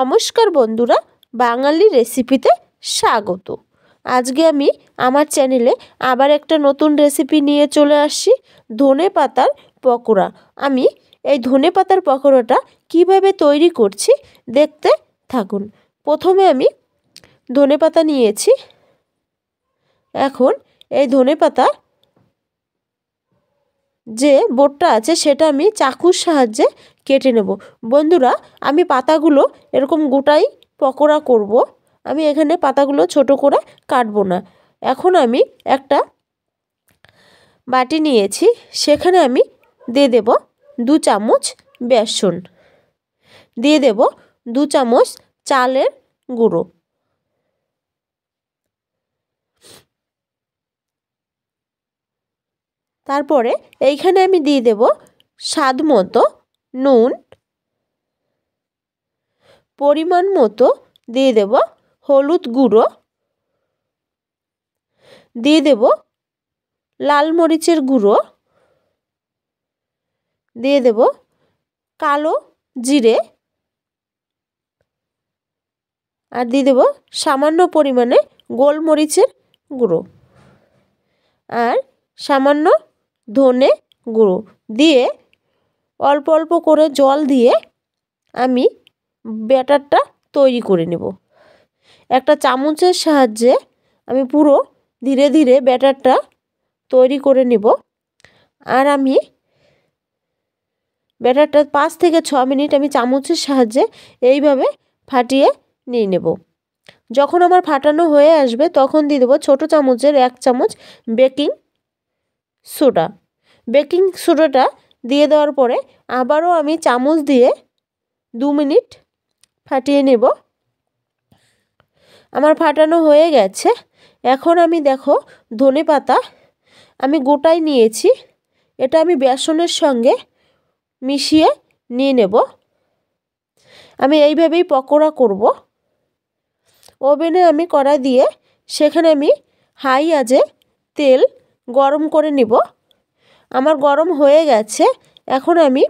নমস্কার বন্ধুরা, বাঙালি রেসিপিতে স্বাগত। আজকে আমি আমার চ্যানেলে আবার একটা নতুন রেসিপি নিয়ে চলে আসছি, ধনেপাতার পকোড়া। আমি এই ধনেপাতার পকোড়াটা কিভাবে তৈরি করছি দেখতে থাকুন। প্রথমে আমি ধনেপাতা নিয়েছি। এখন এই ধনেপাতা যে বোটটা আছে সেটা আমি চাকুর সাহায্যে কেটে নেব। বন্ধুরা, আমি পাতাগুলো এরকম গোটাই পকোড়া করব। আমি এখানে পাতাগুলো ছোট করে কাটবো না। এখন আমি একটা বাটি নিয়েছি, সেখানে আমি দিয়ে দেব 2 চামচ বেসন, দিয়ে দেব 2 চামচ চালের গুঁড়ো, তারপরে এইখানে আমি দিয়ে দেব স্বাদ মতো নুন, পরিমাণ মতো দিয়ে দেব হলুদ গুঁড়ো, দিয়ে দেব লাল মরিচের গুঁড়ো, দিয়ে দেব কালো জিরে, আর দিয়ে দেব সামান্য পরিমাণে গোলমরিচের গুঁড়ো, আর সামান্য ধনে গুঁড়ো দিয়ে অল্প অল্প করে জল দিয়ে আমি ব্যাটারটা তৈরি করে নেব। একটা চামচের সাহায্যে আমি পুরো ধীরে ধীরে ব্যাটারটা তৈরি করে নেব। আর আমি ব্যাটারটা 5 থেকে 6 মিনিট আমি চামচের সাহায্যে এইভাবে ফাটিয়ে নিয়ে নেব। যখন আমার ফাটানো হয়ে আসবে তখন দিয়ে দেবো ছোটো চামচের 1 চামচ বেকিং সোডা। বেকিং সোডাটা দিয়ে দেওয়ার পরে আবারও আমি চামচ দিয়ে 2 মিনিট ফাটিয়ে নেব। আমার ফাটানো হয়ে গেছে। এখন আমি দেখো ধনেপাতা আমি গোটাই নিয়েছি, এটা আমি বেসনের সঙ্গে মিশিয়ে নিয়ে নেব। আমি এইভাবেই পকোড়া করব। ওভেনে আমি কড়াই দিয়ে সেখানে আমি হাই আঁচে তেল গরম করে নেব। আমার গরম হয়ে গেছে। এখন আমি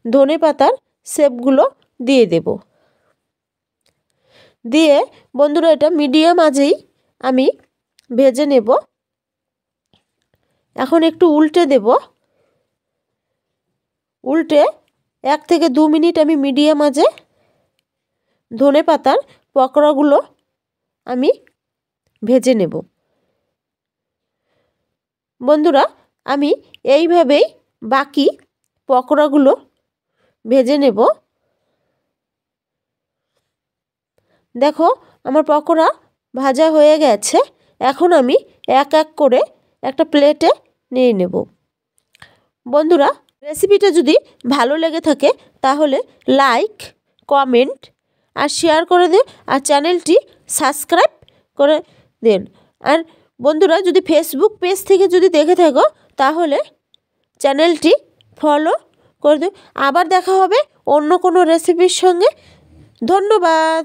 ধনেপাতার শেপগুলো দিয়ে দেব। দিয়ে বন্ধুরা এটা মিডিয়াম আঁচেই আমি ভেজে নেব। এখন একটু উল্টে দেব। উল্টে 1 থেকে 2 মিনিট আমি মিডিয়াম আঁচে ধনেপাতার পকোড়াগুলো আমি ভেজে নেব। বন্ধুরা, আমি এইভাবেই বাকি পকোড়াগুলো ভেজে নেব। দেখো আমার পকোড়া ভাজা হয়ে গেছে। এখন আমি এক এক করে একটা প্লেটে নিয়ে নেব। বন্ধুরা, রেসিপিটা যদি ভালো লেগে থাকে তাহলে লাইক, কমেন্ট আর শেয়ার করে দিন, আর চ্যানেলটি সাবস্ক্রাইব করে দিন। আর বন্ধুরা, যদি ফেসবুক পেজ থেকে যদি দেখে থাকো তাহলে চ্যানেলটি ফলো করে দিন। আবার দেখা হবে অন্য কোনো রেসিপির সঙ্গে। ধন্যবাদ।